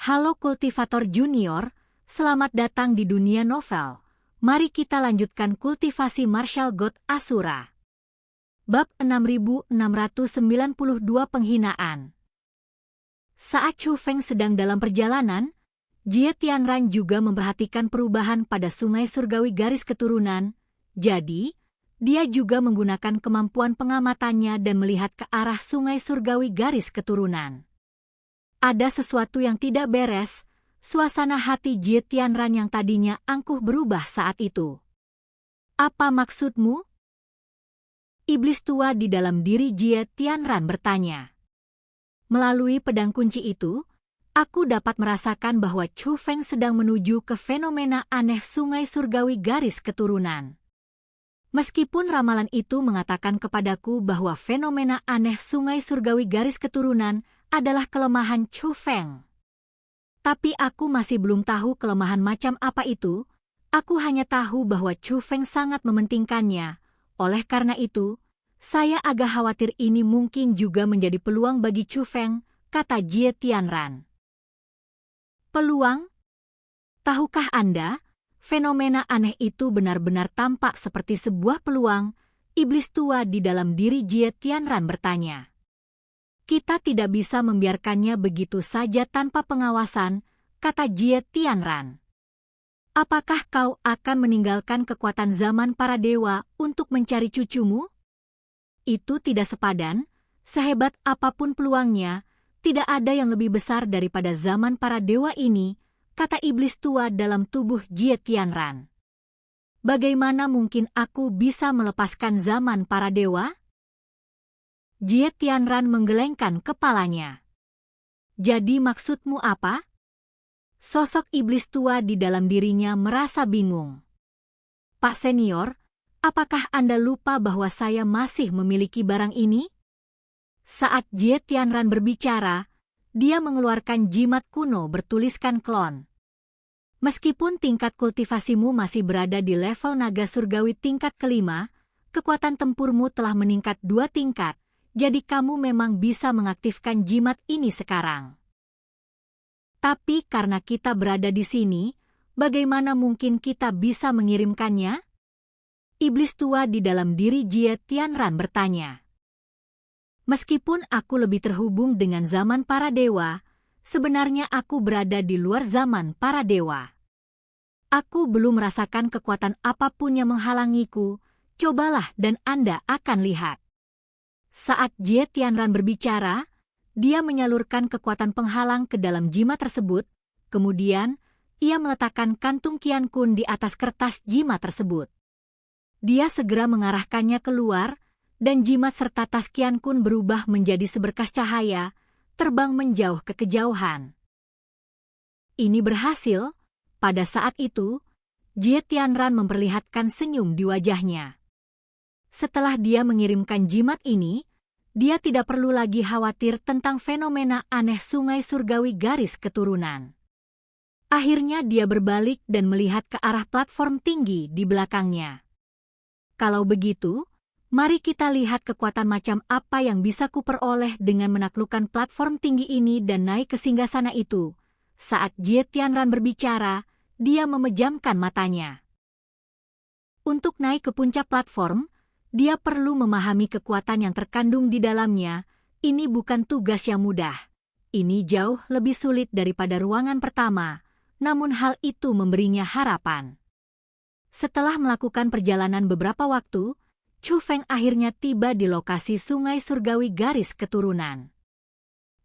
Halo kultivator junior, selamat datang di dunia novel. Mari kita lanjutkan kultivasi martial god Asura. Bab 6692 Penghinaan. Saat Chu Feng sedang dalam perjalanan, Jie Tianran juga memperhatikan perubahan pada sungai surgawi garis keturunan, jadi dia juga menggunakan kemampuan pengamatannya dan melihat ke arah sungai surgawi garis keturunan. Ada sesuatu yang tidak beres, suasana hati Jie Tianran yang tadinya angkuh berubah saat itu. Apa maksudmu? Iblis tua di dalam diri Jie Tianran bertanya. Melalui pedang kunci itu, aku dapat merasakan bahwa Chu Feng sedang menuju ke fenomena aneh sungai surgawi garis keturunan. Meskipun ramalan itu mengatakan kepadaku bahwa fenomena aneh sungai surgawi garis keturunan adalah kelemahan Chu Feng. Tapi aku masih belum tahu kelemahan macam apa itu, aku hanya tahu bahwa Chu Feng sangat mementingkannya. Oleh karena itu, saya agak khawatir ini mungkin juga menjadi peluang bagi Chu Feng, kata Jie Tianran. Peluang? Tahukah Anda, fenomena aneh itu benar-benar tampak seperti sebuah peluang? Iblis tua di dalam diri Jie Tianran bertanya. Kita tidak bisa membiarkannya begitu saja tanpa pengawasan, kata Jie Tianran. Apakah kau akan meninggalkan kekuatan zaman para dewa untuk mencari cucumu? Itu tidak sepadan, sehebat apapun peluangnya, tidak ada yang lebih besar daripada zaman para dewa ini, kata iblis tua dalam tubuh Jie Tianran. Bagaimana mungkin aku bisa melepaskan zaman para dewa? Jie Tianran menggelengkan kepalanya. Jadi maksudmu apa? Sosok iblis tua di dalam dirinya merasa bingung. Pak Senior, apakah Anda lupa bahwa saya masih memiliki barang ini? Saat Jie Tianran berbicara, dia mengeluarkan jimat kuno bertuliskan klon. Meskipun tingkat kultivasimu masih berada di level naga surgawi tingkat kelima, kekuatan tempurmu telah meningkat 2 tingkat, jadi kamu memang bisa mengaktifkan jimat ini sekarang. Tapi karena kita berada di sini, bagaimana mungkin kita bisa mengirimkannya? Iblis tua di dalam diri Jie Tianran bertanya. Meskipun aku lebih terhubung dengan zaman para dewa, sebenarnya aku berada di luar zaman para dewa. Aku belum merasakan kekuatan apapun yang menghalangiku, cobalah dan Anda akan lihat. Saat Jie Tianran berbicara, dia menyalurkan kekuatan penghalang ke dalam jimat tersebut, kemudian ia meletakkan kantung Qian Kun di atas kertas jimat tersebut. Dia segera mengarahkannya keluar, dan jimat serta tas Qian Kun berubah menjadi seberkas cahaya, terbang menjauh ke kejauhan. Ini berhasil. Pada saat itu, Jie Tianran memperlihatkan senyum di wajahnya. Setelah dia mengirimkan jimat ini, dia tidak perlu lagi khawatir tentang fenomena aneh sungai surgawi garis keturunan. Akhirnya dia berbalik dan melihat ke arah platform tinggi di belakangnya. Kalau begitu, mari kita lihat kekuatan macam apa yang bisa kuperoleh dengan menaklukkan platform tinggi ini dan naik ke singgasana itu. Saat Jie Tianran berbicara, dia memejamkan matanya. Untuk naik ke puncak platform, dia perlu memahami kekuatan yang terkandung di dalamnya. Ini bukan tugas yang mudah. Ini jauh lebih sulit daripada ruangan pertama, namun hal itu memberinya harapan. Setelah melakukan perjalanan beberapa waktu, Chu Feng akhirnya tiba di lokasi sungai surgawi garis keturunan.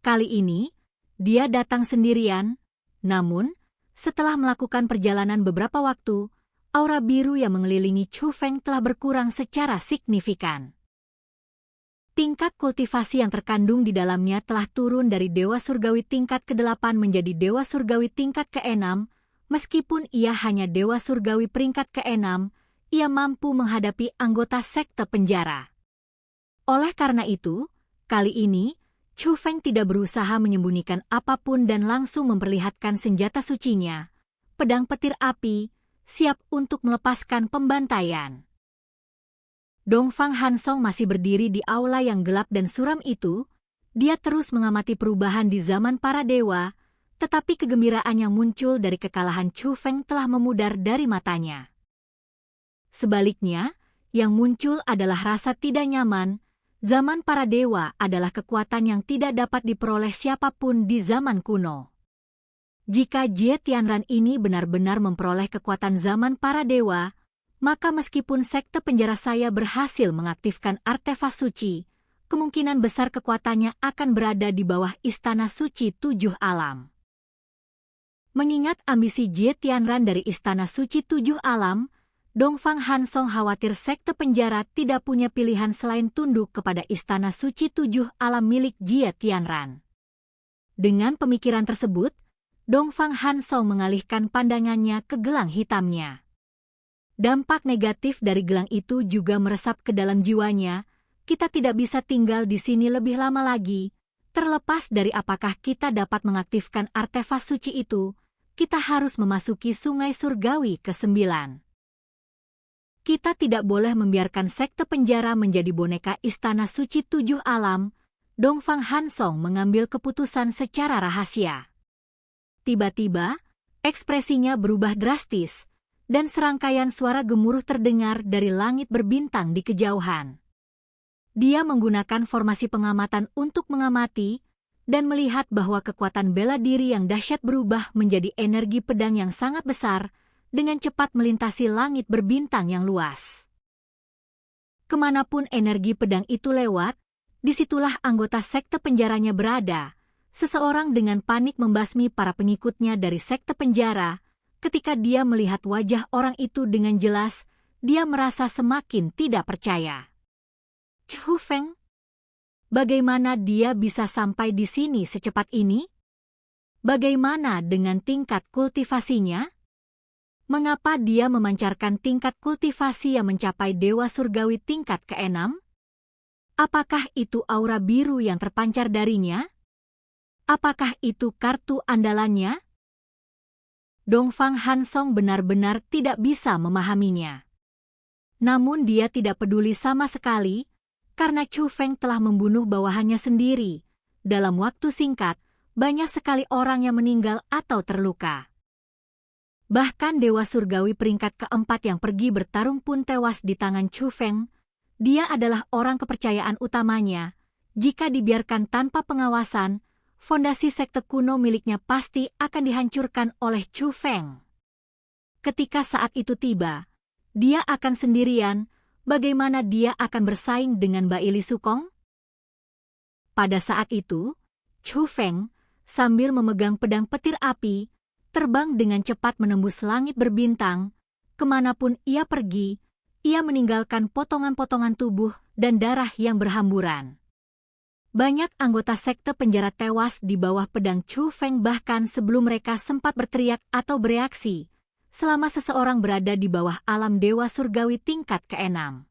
Kali ini, dia datang sendirian, namun setelah melakukan perjalanan beberapa waktu, aura biru yang mengelilingi Chu Feng telah berkurang secara signifikan. Tingkat kultivasi yang terkandung di dalamnya telah turun dari Dewa Surgawi tingkat ke-8 menjadi Dewa Surgawi tingkat ke-6. Meskipun ia hanya Dewa Surgawi peringkat ke-6, ia mampu menghadapi anggota sekte penjara. Oleh karena itu, kali ini, Chu Feng tidak berusaha menyembunyikan apapun dan langsung memperlihatkan senjata sucinya, pedang petir api, siap untuk melepaskan pembantaian. Dongfang Hansong masih berdiri di aula yang gelap dan suram itu. Dia terus mengamati perubahan di zaman para dewa, tetapi kegembiraan yang muncul dari kekalahan Chu Feng telah memudar dari matanya. Sebaliknya, yang muncul adalah rasa tidak nyaman. Zaman para dewa adalah kekuatan yang tidak dapat diperoleh siapapun di zaman kuno. Jika Jie Tianran ini benar-benar memperoleh kekuatan zaman para dewa, maka meskipun sekte penjara saya berhasil mengaktifkan artefak suci, kemungkinan besar kekuatannya akan berada di bawah istana suci 7 alam. Mengingat ambisi Jie Tianran dari istana suci 7 alam, Dongfang Hansong khawatir sekte penjara tidak punya pilihan selain tunduk kepada istana suci 7 alam milik Jie Tianran. Dengan pemikiran tersebut, Dongfang Hansong mengalihkan pandangannya ke gelang hitamnya. Dampak negatif dari gelang itu juga meresap ke dalam jiwanya. Kita tidak bisa tinggal di sini lebih lama lagi. Terlepas dari apakah kita dapat mengaktifkan artefak suci itu, kita harus memasuki sungai surgawi ke-9. Kita tidak boleh membiarkan sekte penjara menjadi boneka istana suci 7 alam. Dongfang Hansong mengambil keputusan secara rahasia. Tiba-tiba, ekspresinya berubah drastis, dan serangkaian suara gemuruh terdengar dari langit berbintang di kejauhan. Dia menggunakan formasi pengamatan untuk mengamati, dan melihat bahwa kekuatan bela diri yang dahsyat berubah menjadi energi pedang yang sangat besar, dengan cepat melintasi langit berbintang yang luas. Kemanapun energi pedang itu lewat, disitulah anggota sekte penjaranya berada. Seseorang dengan panik membasmi para pengikutnya dari sekte penjara. Ketika dia melihat wajah orang itu dengan jelas, dia merasa semakin tidak percaya. Chu Feng? Bagaimana dia bisa sampai di sini secepat ini? Bagaimana dengan tingkat kultivasinya? Mengapa dia memancarkan tingkat kultivasi yang mencapai Dewa Surgawi tingkat ke-6? Apakah itu aura biru yang terpancar darinya? Apakah itu kartu andalannya? Dongfang Hansong benar-benar tidak bisa memahaminya. Namun dia tidak peduli sama sekali, karena Chu Feng telah membunuh bawahannya sendiri. Dalam waktu singkat, banyak sekali orang yang meninggal atau terluka. Bahkan Dewa Surgawi peringkat ke-4 yang pergi bertarung pun tewas di tangan Chu Feng. Dia adalah orang kepercayaan utamanya. Jika dibiarkan tanpa pengawasan, fondasi sekte kuno miliknya pasti akan dihancurkan oleh Chu Feng. Ketika saat itu tiba, dia akan sendirian. Bagaimana dia akan bersaing dengan Baili Sukong? Pada saat itu, Chu Feng, sambil memegang pedang petir api, terbang dengan cepat menembus langit berbintang. Kemanapun ia pergi, ia meninggalkan potongan-potongan tubuh dan darah yang berhamburan. Banyak anggota sekte penjara tewas di bawah pedang Chu Feng bahkan sebelum mereka sempat berteriak atau bereaksi, selama seseorang berada di bawah alam Dewa Surgawi tingkat ke-6.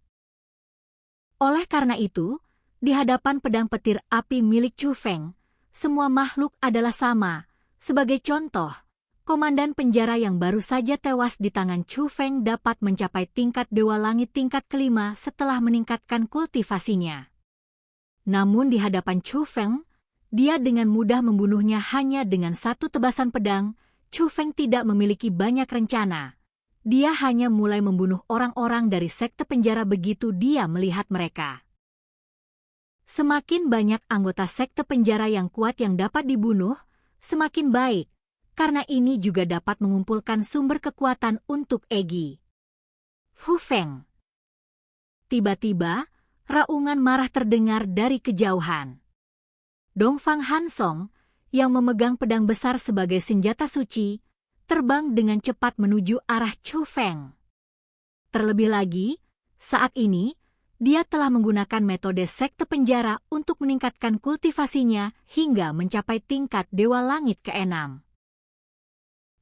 Oleh karena itu, di hadapan pedang petir api milik Chu Feng, semua makhluk adalah sama. Sebagai contoh, komandan penjara yang baru saja tewas di tangan Chu Feng dapat mencapai tingkat Dewa Langit tingkat ke-5 setelah meningkatkan kultivasinya. Namun di hadapan Chu Feng, dia dengan mudah membunuhnya hanya dengan satu tebasan pedang. Chu Feng tidak memiliki banyak rencana. Dia hanya mulai membunuh orang-orang dari sekte penjara begitu dia melihat mereka. Semakin banyak anggota sekte penjara yang kuat yang dapat dibunuh, semakin baik. Karena ini juga dapat mengumpulkan sumber kekuatan untuk Egi. Fu Feng. Tiba-tiba, raungan marah terdengar dari kejauhan. Dongfang Hansong, yang memegang pedang besar sebagai senjata suci, terbang dengan cepat menuju arah Chu Feng. Terlebih lagi, saat ini, dia telah menggunakan metode sekte penjara untuk meningkatkan kultivasinya hingga mencapai tingkat Dewa Langit ke-6.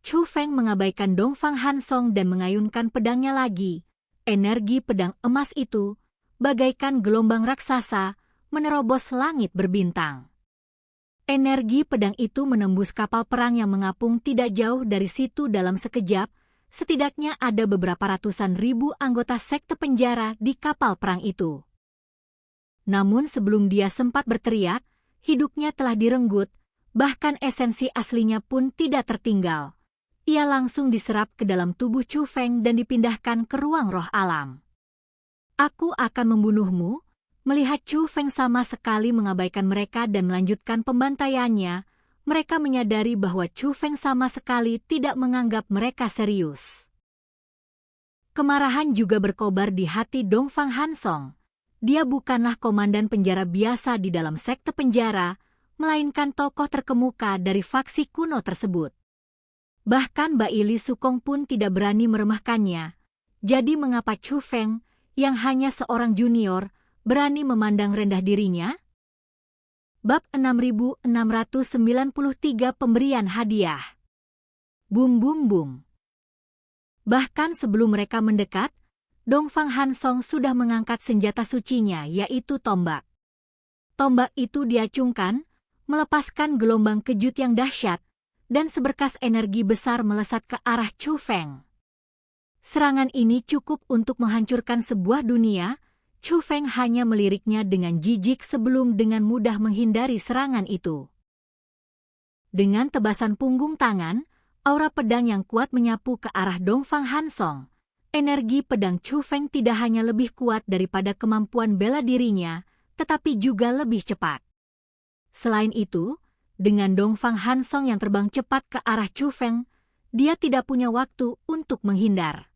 Chu Feng mengabaikan Dongfang Hansong dan mengayunkan pedangnya lagi. Energi pedang emas itu, bagaikan gelombang raksasa, menerobos langit berbintang. Energi pedang itu menembus kapal perang yang mengapung tidak jauh dari situ dalam sekejap. Setidaknya ada beberapa ratusan ribu anggota sekte penjara di kapal perang itu. Namun sebelum dia sempat berteriak, hidupnya telah direnggut. Bahkan esensi aslinya pun tidak tertinggal. Ia langsung diserap ke dalam tubuh Chu Feng dan dipindahkan ke ruang roh alam. Aku akan membunuhmu. Melihat Chu Feng sama sekali mengabaikan mereka dan melanjutkan pembantaiannya, mereka menyadari bahwa Chu Feng sama sekali tidak menganggap mereka serius. Kemarahan juga berkobar di hati Dongfang Hansong. Dia bukanlah komandan penjara biasa di dalam sekte penjara, melainkan tokoh terkemuka dari faksi kuno tersebut. Bahkan Baili Sukong pun tidak berani meremehkannya. Jadi mengapa Chu Feng, yang hanya seorang junior, berani memandang rendah dirinya? Bab 6693 Pemberian Hadiah. Bum bum bum. Bahkan sebelum mereka mendekat, Dongfang Hansong sudah mengangkat senjata sucinya, yaitu tombak. Tombak itu diacungkan, melepaskan gelombang kejut yang dahsyat, dan seberkas energi besar melesat ke arah Chu Feng. Serangan ini cukup untuk menghancurkan sebuah dunia. Chu Feng hanya meliriknya dengan jijik sebelum dengan mudah menghindari serangan itu. Dengan tebasan punggung tangan, aura pedang yang kuat menyapu ke arah Dongfang Hansong. Energi pedang Chu Feng tidak hanya lebih kuat daripada kemampuan bela dirinya, tetapi juga lebih cepat. Selain itu, dengan Dongfang Hansong yang terbang cepat ke arah Chu Feng, dia tidak punya waktu untuk menghindar.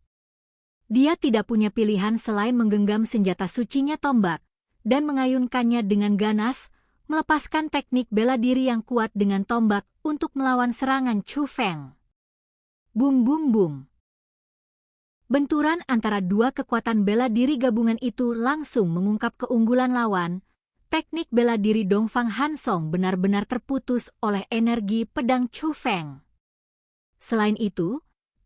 Dia tidak punya pilihan selain menggenggam senjata sucinya tombak dan mengayunkannya dengan ganas, melepaskan teknik bela diri yang kuat dengan tombak untuk melawan serangan Chu Feng. Bum bum bum. Benturan antara dua kekuatan bela diri gabungan itu langsung mengungkap keunggulan lawan. Teknik bela diri Dongfang Hansong benar-benar terputus oleh energi pedang Chu Feng. Selain itu,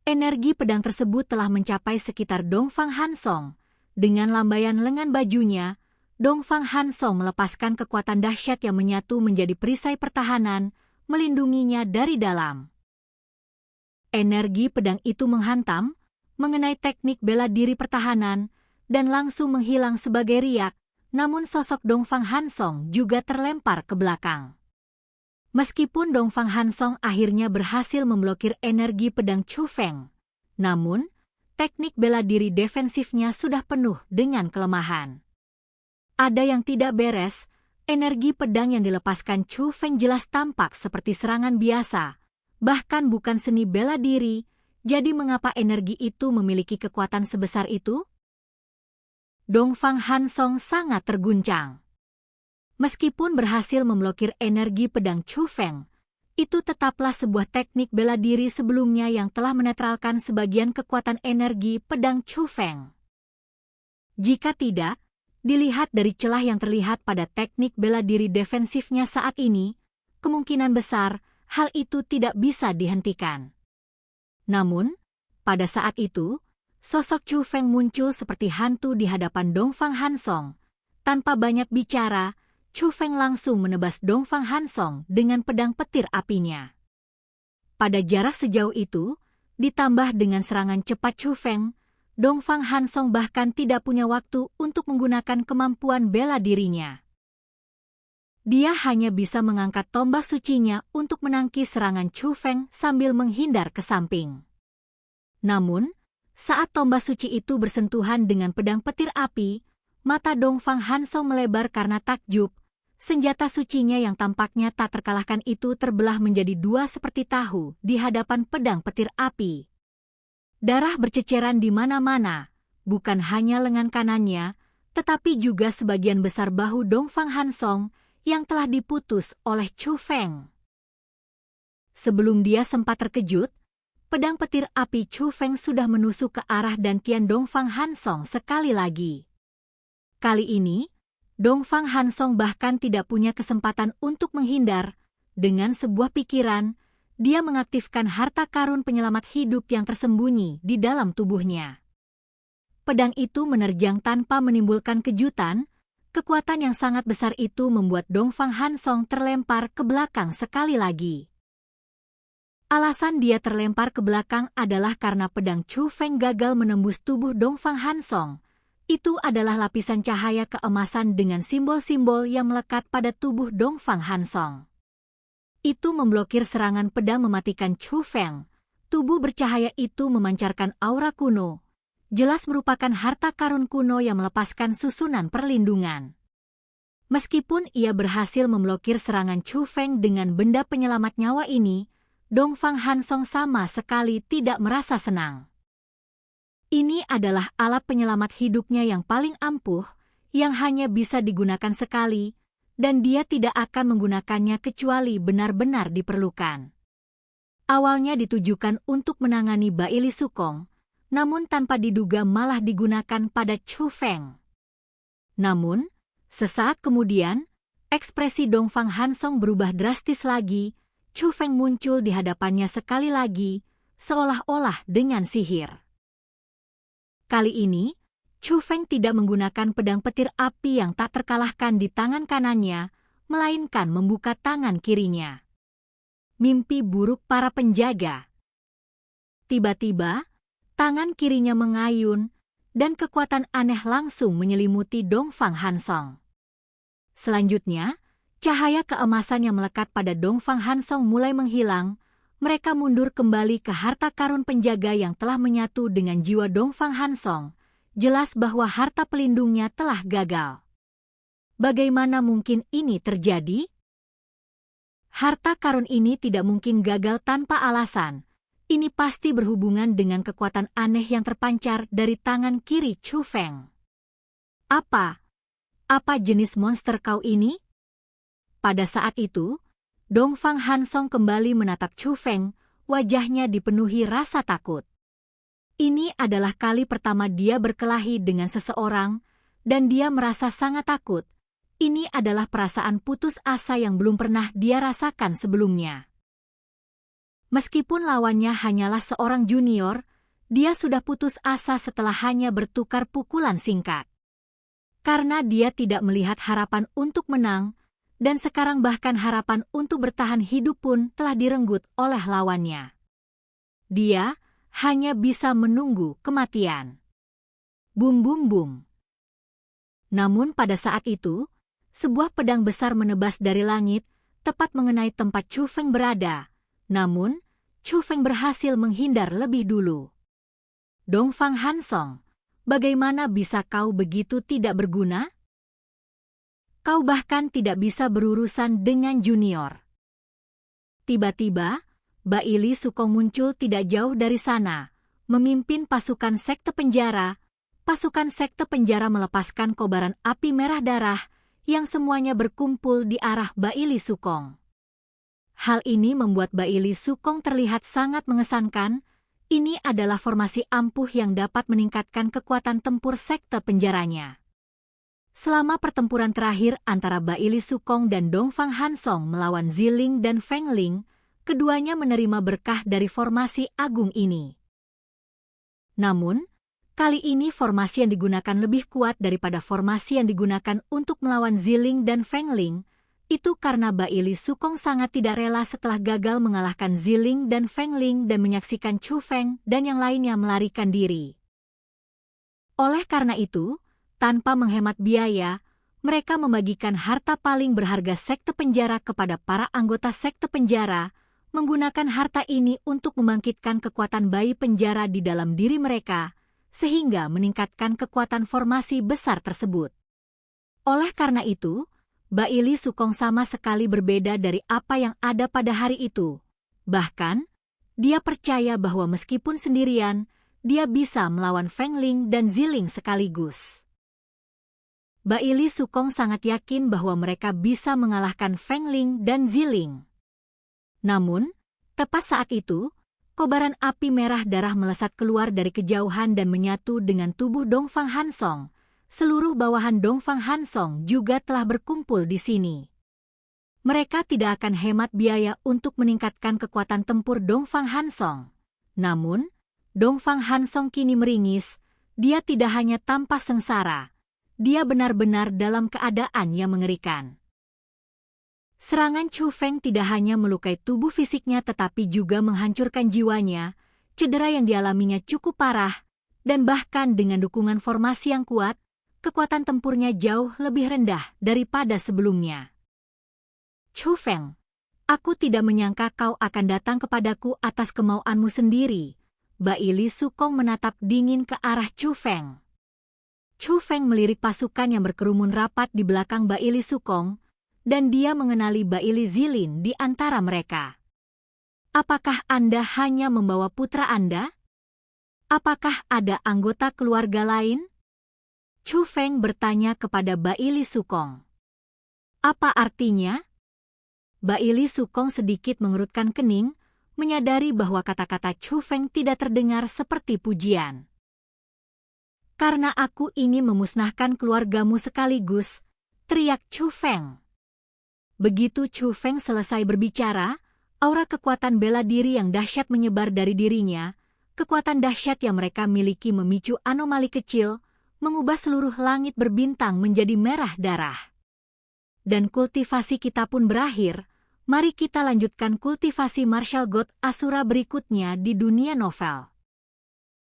energi pedang tersebut telah mencapai sekitar Dongfang Hansong. Dengan lambaian lengan bajunya, Dongfang Hansong melepaskan kekuatan dahsyat yang menyatu menjadi perisai pertahanan, melindunginya dari dalam. Energi pedang itu menghantam, mengenai teknik bela diri pertahanan, dan langsung menghilang sebagai riak, namun sosok Dongfang Hansong juga terlempar ke belakang. Meskipun Dongfang Hansong akhirnya berhasil memblokir energi pedang Chu Feng, namun, teknik bela diri defensifnya sudah penuh dengan kelemahan. Ada yang tidak beres, energi pedang yang dilepaskan Chu Feng jelas tampak seperti serangan biasa, bahkan bukan seni bela diri. Jadi mengapa energi itu memiliki kekuatan sebesar itu? Dongfang Hansong sangat terguncang. Meskipun berhasil memblokir energi pedang Chu Feng, itu tetaplah sebuah teknik bela diri sebelumnya yang telah menetralkan sebagian kekuatan energi pedang Chu Feng. Jika tidak, dilihat dari celah yang terlihat pada teknik bela diri defensifnya saat ini, kemungkinan besar hal itu tidak bisa dihentikan. Namun, pada saat itu, sosok Chu Feng muncul seperti hantu di hadapan Dongfang Hansong. Tanpa banyak bicara, Chu Feng langsung menebas Dongfang Hansong dengan pedang petir apinya. Pada jarak sejauh itu, ditambah dengan serangan cepat Chu Feng, Dongfang Hansong bahkan tidak punya waktu untuk menggunakan kemampuan bela dirinya. Dia hanya bisa mengangkat tombak sucinya untuk menangkis serangan Chu Feng sambil menghindar ke samping. Namun, saat tombak suci itu bersentuhan dengan pedang petir api, mata Dongfang Hansong melebar karena takjub. Senjata sucinya yang tampaknya tak terkalahkan itu terbelah menjadi dua seperti tahu di hadapan pedang petir api. Darah berceceran di mana-mana, bukan hanya lengan kanannya, tetapi juga sebagian besar bahu Dongfang Hansong yang telah diputus oleh Chu Feng. Sebelum dia sempat terkejut, pedang petir api Chu Feng sudah menusuk ke arah dantian Dongfang Hansong sekali lagi. Kali ini, Dongfang Hansong bahkan tidak punya kesempatan untuk menghindar. Dengan sebuah pikiran, dia mengaktifkan harta karun penyelamat hidup yang tersembunyi di dalam tubuhnya. Pedang itu menerjang tanpa menimbulkan kejutan. Kekuatan yang sangat besar itu membuat Dongfang Hansong terlempar ke belakang sekali lagi. Alasan dia terlempar ke belakang adalah karena pedang Chu Feng gagal menembus tubuh Dongfang Hansong. Itu adalah lapisan cahaya keemasan dengan simbol-simbol yang melekat pada tubuh Dongfang Hansong. itu memblokir serangan pedang mematikan Chu Feng. Tubuh bercahaya itu memancarkan aura kuno. Jelas merupakan harta karun kuno yang melepaskan susunan perlindungan. Meskipun ia berhasil memblokir serangan Chu Feng dengan benda penyelamat nyawa ini, Dongfang Hansong sama sekali tidak merasa senang. Ini adalah alat penyelamat hidupnya yang paling ampuh, yang hanya bisa digunakan sekali, dan dia tidak akan menggunakannya kecuali benar-benar diperlukan. Awalnya ditujukan untuk menangani Baili Sukong, namun tanpa diduga malah digunakan pada Chu Feng. Namun, sesaat kemudian, ekspresi Dongfang Hansong berubah drastis lagi. Chu Feng muncul di hadapannya sekali lagi, seolah-olah dengan sihir. Kali ini, Chu Feng tidak menggunakan pedang petir api yang tak terkalahkan di tangan kanannya, melainkan membuka tangan kirinya. Mimpi buruk para penjaga. Tiba-tiba, tangan kirinya mengayun, dan kekuatan aneh langsung menyelimuti Dongfang Hansong. Selanjutnya, cahaya keemasan yang melekat pada Dongfang Hansong mulai menghilang. Mereka mundur kembali ke harta karun penjaga yang telah menyatu dengan jiwa Dongfang Hansong. Jelas bahwa harta pelindungnya telah gagal. Bagaimana mungkin ini terjadi? Harta karun ini tidak mungkin gagal tanpa alasan. Ini pasti berhubungan dengan kekuatan aneh yang terpancar dari tangan kiri Chu Feng. Apa jenis monster kau ini? Pada saat itu, Dongfang Hansong kembali menatap Chu Feng, wajahnya dipenuhi rasa takut. Ini adalah kali pertama dia berkelahi dengan seseorang, dan dia merasa sangat takut. Ini adalah perasaan putus asa yang belum pernah dia rasakan sebelumnya. Meskipun lawannya hanyalah seorang junior, dia sudah putus asa setelah hanya bertukar pukulan singkat. Karena dia tidak melihat harapan untuk menang, dan sekarang bahkan harapan untuk bertahan hidup pun telah direnggut oleh lawannya. Dia hanya bisa menunggu kematian. Bum bum bum. Namun pada saat itu, sebuah pedang besar menebas dari langit, tepat mengenai tempat Chu Feng berada. Namun, Chu Feng berhasil menghindar lebih dulu. Dongfang Hansong, bagaimana bisa kau begitu tidak berguna? Kau bahkan tidak bisa berurusan dengan junior. Tiba-tiba, Baili Sukong muncul tidak jauh dari sana, memimpin pasukan sekte penjara. Pasukan sekte penjara melepaskan kobaran api merah darah, yang semuanya berkumpul di arah Baili Sukong. Hal ini membuat Baili Sukong terlihat sangat mengesankan. Ini adalah formasi ampuh yang dapat meningkatkan kekuatan tempur sekte penjaranya. Selama pertempuran terakhir antara Baili Sukong dan Dongfang Hansong melawan Ziling dan Feng Ling, keduanya menerima berkah dari formasi agung ini. Namun, kali ini formasi yang digunakan lebih kuat daripada formasi yang digunakan untuk melawan Ziling dan Feng Ling. Itu karena Baili Sukong sangat tidak rela setelah gagal mengalahkan Ziling dan Feng Ling dan menyaksikan Chu Feng dan yang lainnya melarikan diri. Oleh karena itu, tanpa menghemat biaya, mereka membagikan harta paling berharga sekte penjara kepada para anggota sekte penjara, menggunakan harta ini untuk membangkitkan kekuatan bayi penjara di dalam diri mereka, sehingga meningkatkan kekuatan formasi besar tersebut. Oleh karena itu, Baili Sukong sama sekali berbeda dari apa yang ada pada hari itu. Bahkan, dia percaya bahwa meskipun sendirian, dia bisa melawan Feng Ling dan Ziling sekaligus. Baili Sukong sangat yakin bahwa mereka bisa mengalahkan Feng Ling dan Ziling. Namun, tepat saat itu, kobaran api merah darah melesat keluar dari kejauhan dan menyatu dengan tubuh Dongfang Hansong. Seluruh bawahan Dongfang Hansong juga telah berkumpul di sini. Mereka tidak akan hemat biaya untuk meningkatkan kekuatan tempur Dongfang Hansong. Namun, Dongfang Hansong kini meringis. Dia tidak hanya tampak sengsara, dia benar-benar dalam keadaan yang mengerikan. Serangan Chu Feng tidak hanya melukai tubuh fisiknya tetapi juga menghancurkan jiwanya. Cedera yang dialaminya cukup parah, dan bahkan dengan dukungan formasi yang kuat, kekuatan tempurnya jauh lebih rendah daripada sebelumnya. Chu Feng, Aku tidak menyangka kau akan datang kepadaku atas kemauanmu sendiri. Baili Sukong menatap dingin ke arah Chu Feng. Chu Feng melirik pasukan yang berkerumun rapat di belakang Baili Sukong, dan dia mengenali Baili Zilin di antara mereka. Apakah Anda hanya membawa putra Anda? Apakah ada anggota keluarga lain? Chu Feng bertanya kepada Baili Sukong. Apa artinya? Baili Sukong sedikit mengerutkan kening, menyadari bahwa kata-kata Chu Feng tidak terdengar seperti pujian. Karena aku ingin memusnahkan keluargamu sekaligus, teriak Chu Feng. Begitu Chu Feng selesai berbicara, aura kekuatan bela diri yang dahsyat menyebar dari dirinya. Kekuatan dahsyat yang mereka miliki memicu anomali kecil, mengubah seluruh langit berbintang menjadi merah darah. Dan kultivasi kita pun berakhir. Mari kita lanjutkan kultivasi Martial God Asura berikutnya di dunia novel.